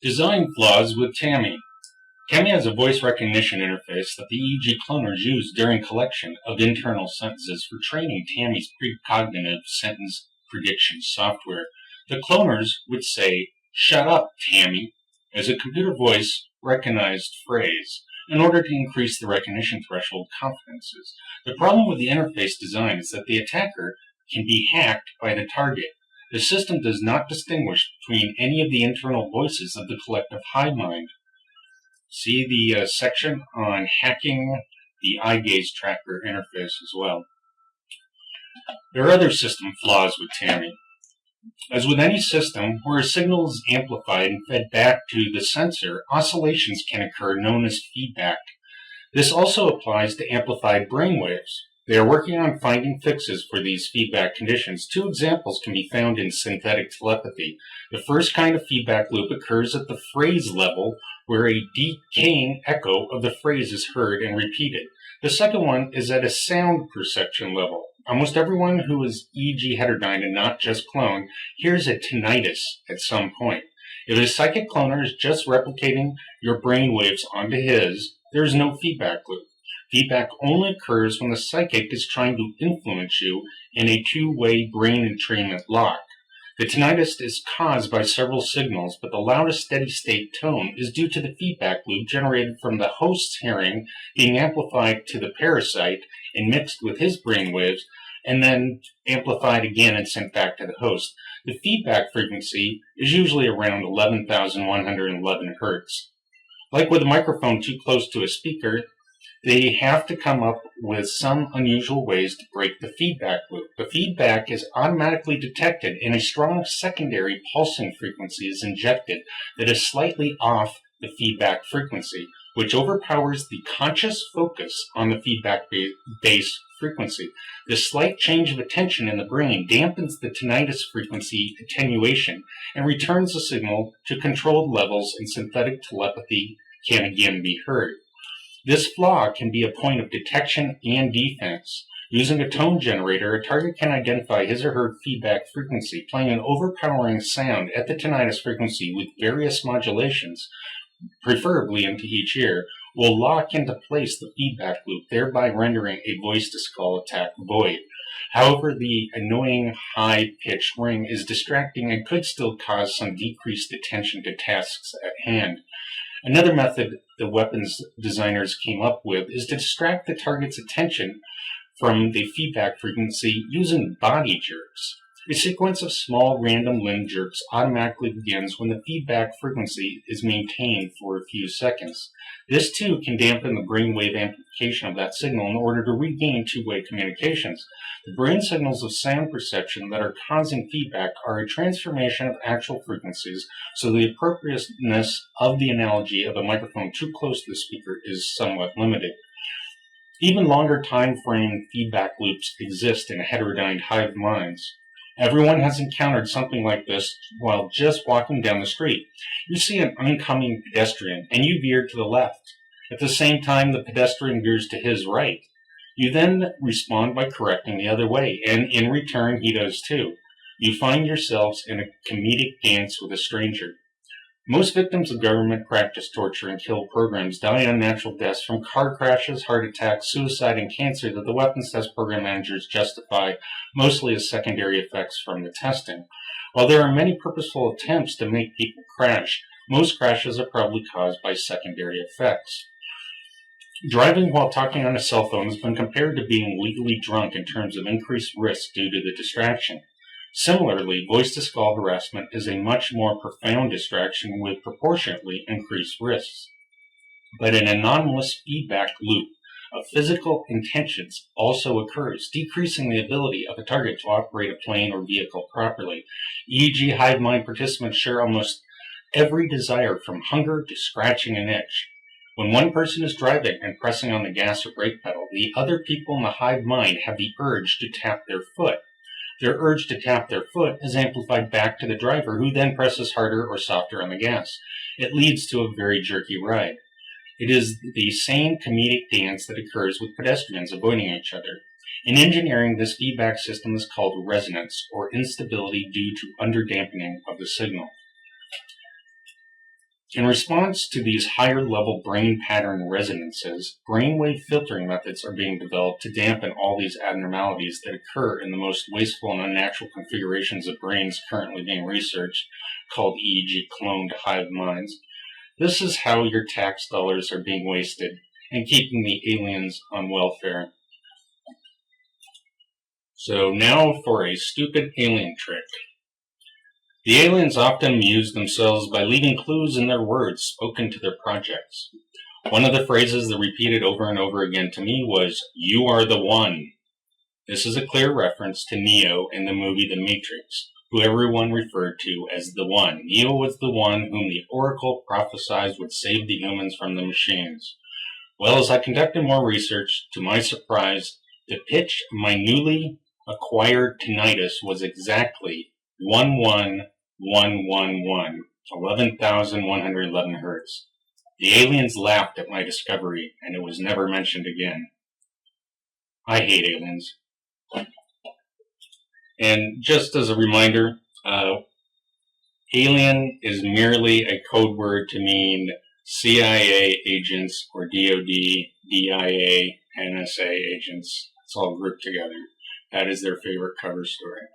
Design flaws with Tammy. Tammy has a voice recognition interface that the EEG cloners use during collection of internal sentences for training Tammy's precognitive sentence prediction software. The cloners would say, "Shut up, Tammy," as a computer voice recognized phrase in order to increase the recognition threshold confidences. The problem with the interface design is that the attacker can be hacked by the target. The system does not distinguish between any of the internal voices of the collective hive mind. See the section on hacking the eye gaze tracker interface as well. There are other system flaws with Tammy. As with any system, where a signal is amplified and fed back to the sensor, oscillations can occur known as feedback. This also applies to amplified brainwaves. They are working on finding fixes for these feedback conditions. Two examples can be found in synthetic telepathy. The first kind of feedback loop occurs at the phrase level, where a decaying echo of the phrase is heard and repeated. The second one is at a sound perception level. Almost everyone who is EEG heterodyne and not just cloned hears a tinnitus at some point. If a psychic cloner is just replicating your brain waves onto his, there is no feedback loop. Feedback only occurs when the psychic is trying to influence you in a two-way brain entrainment lock. The tinnitus is caused by several signals, but the loudest steady-state tone is due to the feedback loop generated from the host's hearing being amplified to the parasite and mixed with his brain waves, and then amplified again and sent back to the host. The feedback frequency is usually around 11,111 hertz. Like with a microphone too close to a speaker, they have to come up with some unusual ways to break the feedback loop. The feedback is automatically detected and a strong secondary pulsing frequency is injected that is slightly off the feedback frequency, which overpowers the conscious focus on the feedback base frequency. This slight change of attention in the brain dampens the tinnitus frequency attenuation and returns the signal to controlled levels, and synthetic telepathy can again be heard. This flaw can be a point of detection and defense. Using a tone generator, a target can identify his or her feedback frequency, playing an overpowering sound at the tinnitus frequency with various modulations, preferably into each ear, will lock into place the feedback loop, thereby rendering a voice-to-skull attack void. However, the annoying high-pitched ring is distracting and could still cause some decreased attention to tasks at hand. Another method the weapons designers came up with is to distract the target's attention from the feedback frequency using body jerks. A sequence of small random limb jerks automatically begins when the feedback frequency is maintained for a few seconds. This too can dampen the brainwave amplification of that signal in order to regain two-way communications. The brain signals of sound perception that are causing feedback are a transformation of actual frequencies, so the appropriateness of the analogy of a microphone too close to the speaker is somewhat limited. Even longer time frame feedback loops exist in heterodyne hive minds. Everyone has encountered something like this while just walking down the street. You see an oncoming pedestrian and you veer to the left. At the same time, the pedestrian veers to his right. You then respond by correcting the other way, and in return he does too. You find yourselves in a comedic dance with a stranger. Most victims of government practice torture and kill programs die unnatural deaths from car crashes, heart attacks, suicide, and cancer that the weapons test program managers justify mostly as secondary effects from the testing. While there are many purposeful attempts to make people crash, most crashes are probably caused by secondary effects. Driving while talking on a cell phone has been compared to being legally drunk in terms of increased risk due to the distraction. Similarly, voice-to-skull harassment is a much more profound distraction with proportionately increased risks. But an anomalous feedback loop of physical intentions also occurs, decreasing the ability of a target to operate a plane or vehicle properly. EEG hive mind participants share almost every desire, from hunger to scratching an itch. When one person is driving and pressing on the gas or brake pedal, the other people in the hive mind have the urge to tap their foot. Their urge to tap their foot is amplified back to the driver, who then presses harder or softer on the gas. It leads to a very jerky ride. It is the same comedic dance that occurs with pedestrians avoiding each other. In engineering, this feedback system is called resonance, or instability due to underdamping of the signal. In response to these higher-level brain pattern resonances, brainwave filtering methods are being developed to dampen all these abnormalities that occur in the most wasteful and unnatural configurations of brains currently being researched, called EEG cloned hive minds. This is how your tax dollars are being wasted and keeping the aliens on welfare. So now for a stupid alien trick. The aliens often amuse themselves by leaving clues in their words spoken to their projects. One of the phrases that repeated over and over again to me was, "You are the one." This is a clear reference to Neo in the movie The Matrix, who everyone referred to as the One. Neo was the one whom the Oracle prophesied would save the humans from the machines. Well, as I conducted more research, to my surprise, the pitch of my newly acquired tinnitus was exactly 11111, 11,111 hertz. The aliens laughed at my discovery, and it was never mentioned again. I hate aliens. And just as a reminder, alien is merely a code word to mean CIA agents or DOD, DIA, NSA agents. It's all grouped together. That is their favorite cover story.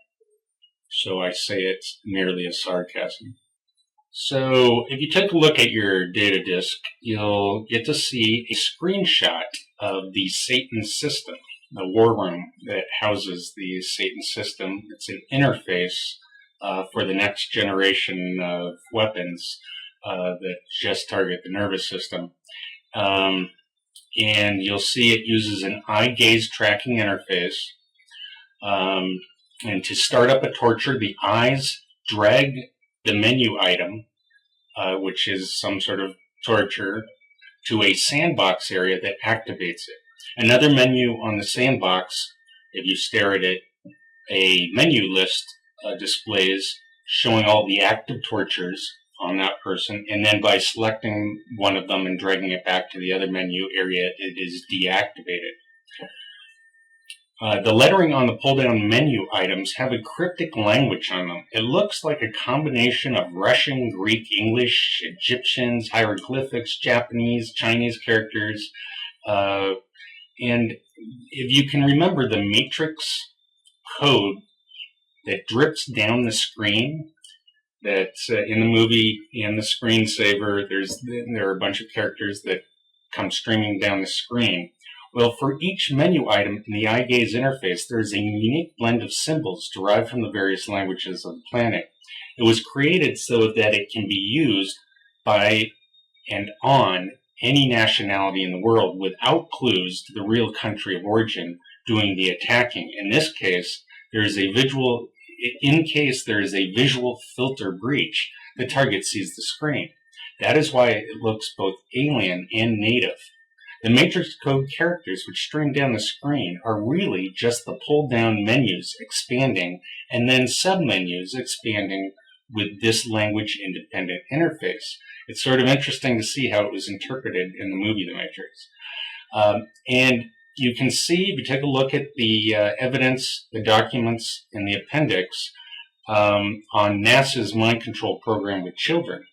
So I say it merely as sarcasm. So if you take a look at your data disk, you'll get to see a screenshot of the Satan system, the war room that houses the Satan system. It's an interface for the next generation of weapons that just target the nervous system. And you'll see it uses an eye gaze tracking interface. And to start up a torture, the eyes drag the menu item, which is some sort of torture, to a sandbox area that activates it. Another menu on the sandbox, if you stare at it, a menu list displays showing all the active tortures on that person, and then by selecting one of them and dragging it back to the other menu area, it is deactivated. The lettering on the pull-down menu items have a cryptic language on them. It looks like a combination of Russian, Greek, English, Egyptians, hieroglyphics, Japanese, Chinese characters. And if you can remember the Matrix code that drips down the screen, that's in the movie, in the screensaver, there are a bunch of characters that come streaming down the screen. Well, for each menu item in the eye gaze interface, there is a unique blend of symbols derived from the various languages of the planet. It was created so that it can be used by and on any nationality in the world without clues to the real country of origin doing the attacking. In this case, in case there is a visual filter breach, the target sees the screen. That is why it looks both alien and native. The Matrix code characters which stream down the screen are really just the pull-down menus expanding and then submenus expanding with this language-independent interface. It's sort of interesting to see how it was interpreted in the movie The Matrix. And you can see, if you take a look at the evidence, the documents, and the appendix on NASA's mind control program with children.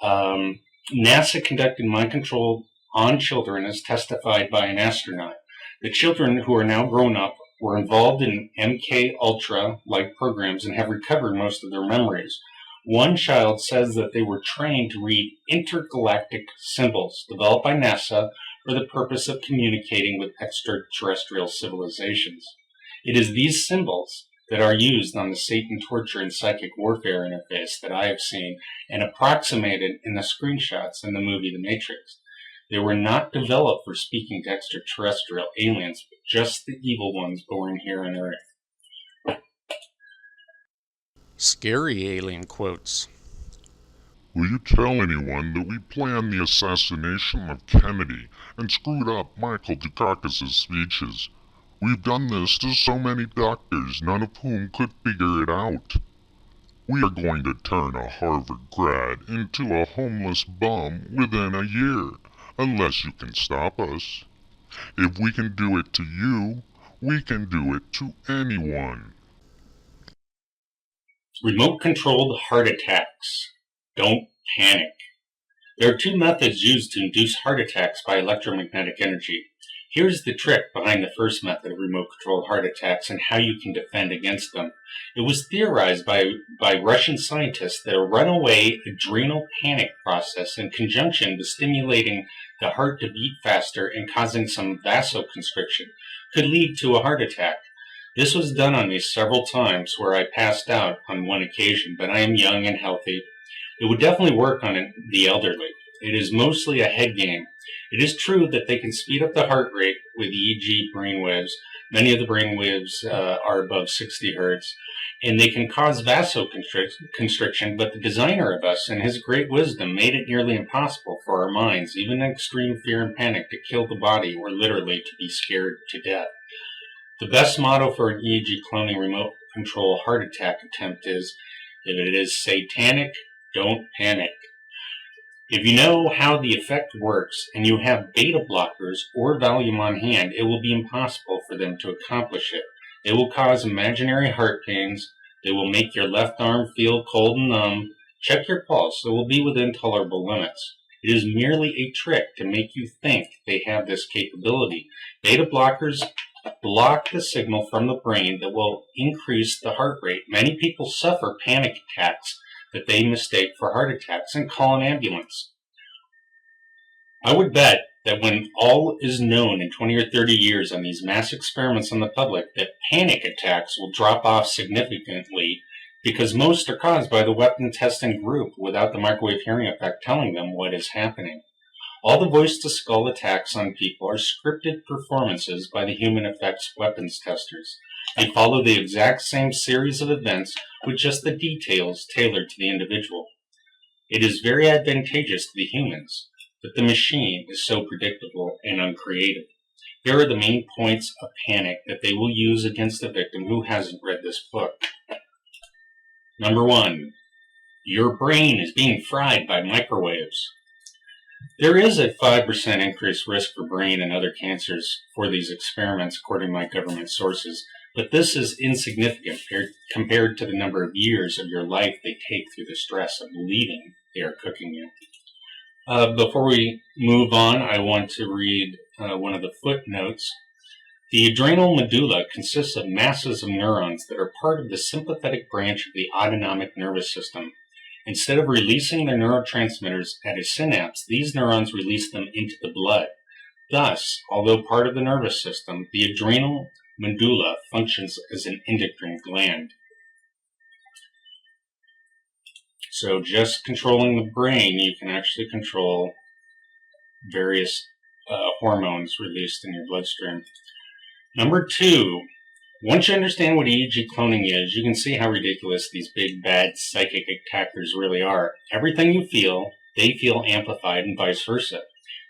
NASA conducted mind control on children as testified by an astronaut. The children, who are now grown up, were involved in MK Ultra-like programs and have recovered most of their memories. One child says that they were trained to read intergalactic symbols developed by NASA for the purpose of communicating with extraterrestrial civilizations. It is these symbols that are used on the Satan torture and psychic warfare interface that I have seen and approximated in the screenshots in the movie The Matrix. They were not developed for speaking to extraterrestrial aliens, but just the evil ones born here on Earth. Scary alien quotes. Will you tell anyone that we planned the assassination of Kennedy and screwed up Michael Dukakis' speeches? We've done this to so many doctors, none of whom could figure it out. We are going to turn a Harvard grad into a homeless bum within a year, unless you can stop us. If we can do it to you, we can do it to anyone. Remote-controlled heart attacks. Don't panic. There are two methods used to induce heart attacks by electromagnetic energy. Here's the trick behind the first method of remote-controlled heart attacks and how you can defend against them. It was theorized by Russian scientists that a runaway adrenal panic process in conjunction with stimulating the heart to beat faster and causing some vasoconstriction could lead to a heart attack. This was done on me several times where I passed out on one occasion, but I am young and healthy. It would definitely work on the elderly. It is mostly a head game. It is true that they can speed up the heart rate with EEG brainwaves. Many of the brainwaves are above 60 hertz, and they can cause vasoconstriction, but the designer of us, in his great wisdom, made it nearly impossible for our minds, even in extreme fear and panic, to kill the body or literally to be scared to death. The best motto for an EEG cloning remote control heart attack attempt is, if it is satanic, don't panic. If you know how the effect works and you have beta blockers or Valium on hand, it will be impossible for them to accomplish it. They will cause imaginary heart pains. They will make your left arm feel cold and numb. Check your pulse. It will be within tolerable limits. It is merely a trick to make you think they have this capability. Beta blockers block the signal from the brain that will increase the heart rate. Many people suffer panic attacks that they mistake for heart attacks and call an ambulance. I would bet that when all is known in 20 or 30 years on these mass experiments on the public, that panic attacks will drop off significantly because most are caused by the weapon testing group without the microwave hearing effect telling them what is happening. All the voice-to-skull attacks on people are scripted performances by the human effects weapons testers. They follow the exact same series of events with just the details tailored to the individual. It is very advantageous to the humans, but the machine is so predictable and uncreative. Here are the main points of panic that they will use against the victim who hasn't read this book. Number 1, your brain is being fried by microwaves. There is a 5% increased risk for brain and other cancers for these experiments, according to my government sources, but this is insignificant compared to the number of years of your life they take through the stress of believing they are cooking you. Before we move on, I want to read one of the footnotes. The adrenal medulla consists of masses of neurons that are part of the sympathetic branch of the autonomic nervous system. Instead of releasing their neurotransmitters at a synapse, these neurons release them into the blood. Thus, although part of the nervous system, the adrenal medulla functions as an endocrine gland. So just controlling the brain, you can actually control various hormones released in your bloodstream. Number 2, once you understand what EEG cloning is, you can see how ridiculous these big, bad psychic attackers really are. Everything you feel, they feel amplified and vice versa.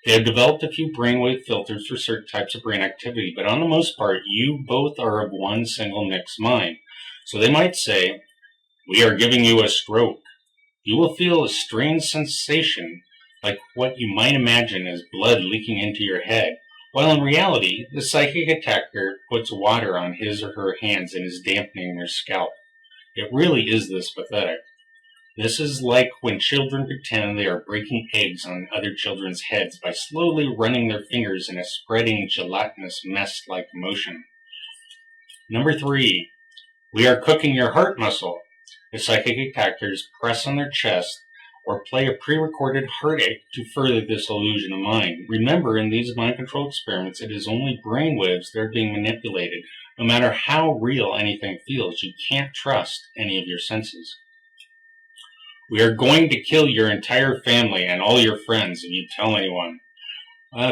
They have developed a few brainwave filters for certain types of brain activity, but on the most part, you both are of one single mixed mind. So they might say, "We are giving you a stroke." You will feel a strange sensation like what you might imagine as blood leaking into your head, while in reality, the psychic attacker puts water on his or her hands and is dampening their scalp. It really is this pathetic. This is like when children pretend they are breaking eggs on other children's heads by slowly running their fingers in a spreading gelatinous mess-like motion. Number 3, we are cooking your heart muscle. The psychic attackers press on their chest or play a pre-recorded heartache to further this illusion of mind. Remember, in these mind control experiments, it is only brainwaves that are being manipulated. No matter how real anything feels, you can't trust any of your senses. We are going to kill your entire family and all your friends if you tell anyone.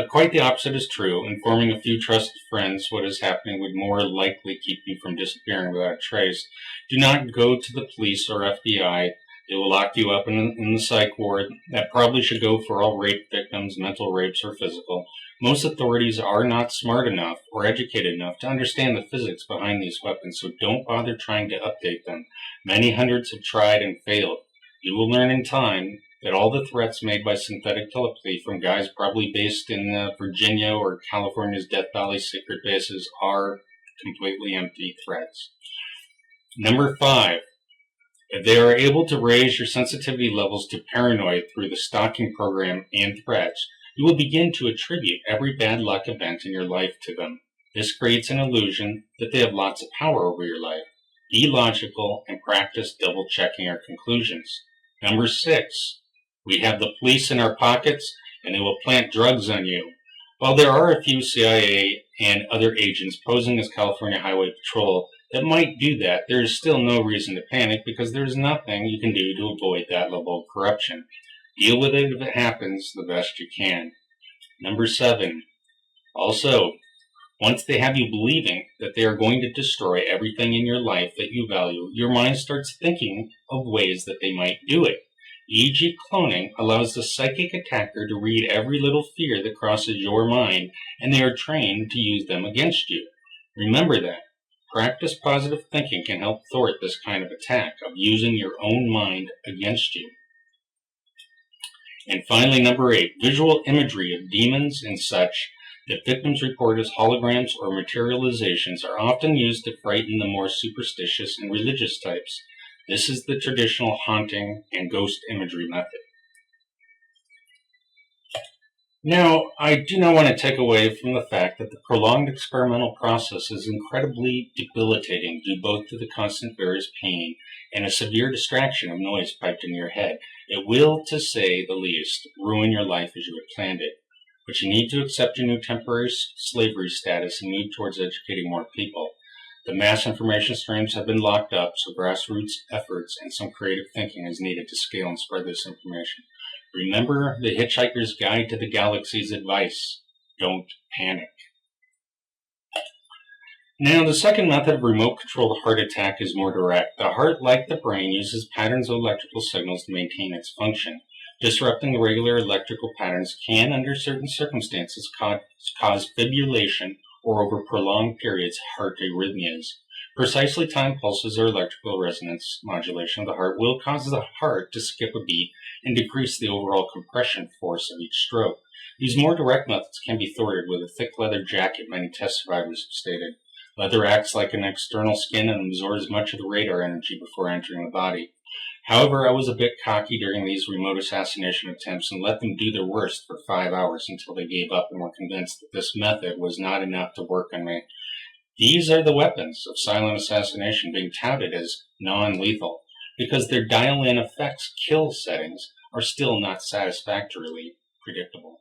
Quite the opposite is true. Informing a few trusted friends what is happening would more likely keep you from disappearing without a trace. Do not go to the police or FBI. They will lock you up in the psych ward. That probably should go for all rape victims, mental rapes, or physical. Most authorities are not smart enough or educated enough to understand the physics behind these weapons, so don't bother trying to update them. Many hundreds have tried and failed. You will learn in time that all the threats made by synthetic telepathy from guys probably based in Virginia or California's Death Valley secret bases are completely empty threats. Number 5, If they are able to raise your sensitivity levels to paranoid through the stalking program and threats, you will begin to attribute every bad luck event in your life to them. This creates an illusion that they have lots of power over your life. Be logical and practice double-checking our conclusions. Number 6, we have the police in our pockets and they will plant drugs on you. While there are a few CIA and other agents posing as California Highway Patrol that might do that, there is still no reason to panic because there is nothing you can do to avoid that level of corruption. Deal with it if it happens the best you can. Number 7, also, once they have you believing that they are going to destroy everything in your life that you value, your mind starts thinking of ways that they might do it. EEG cloning allows the psychic attacker to read every little fear that crosses your mind, and they are trained to use them against you. Remember that. Practice positive thinking can help thwart this kind of attack of using your own mind against you. And finally, number 8, visual imagery of demons and such that victims report as holograms or materializations are often used to frighten the more superstitious and religious types. This is the traditional haunting and ghost imagery method. Now, I do not want to take away from the fact that the prolonged experimental process is incredibly debilitating due both to the constant various pain and a severe distraction of noise piped in your head. It will, to say the least, ruin your life as you had planned it. But you need to accept your new temporary slavery status and move towards educating more people. The mass information streams have been locked up, so grassroots efforts and some creative thinking is needed to scale and spread this information. Remember the Hitchhiker's Guide to the Galaxy's advice: don't panic. Now, the second method of remote-controlled heart attack is more direct. The heart, like the brain, uses patterns of electrical signals to maintain its function. Disrupting the regular electrical patterns can, under certain circumstances, cause fibrillation or, over prolonged periods, heart arrhythmias. Precisely timed pulses or electrical resonance modulation of the heart will cause the heart to skip a beat and decrease the overall compression force of each stroke. These more direct methods can be thwarted with a thick leather jacket, many test survivors have stated. Leather acts like an external skin and absorbs much of the radar energy before entering the body. However, I was a bit cocky during these remote assassination attempts and let them do their worst for 5 hours until they gave up and were convinced that this method was not enough to work on me. These are the weapons of silent assassination being touted as non-lethal, because their dial-in effects kill settings are still not satisfactorily predictable.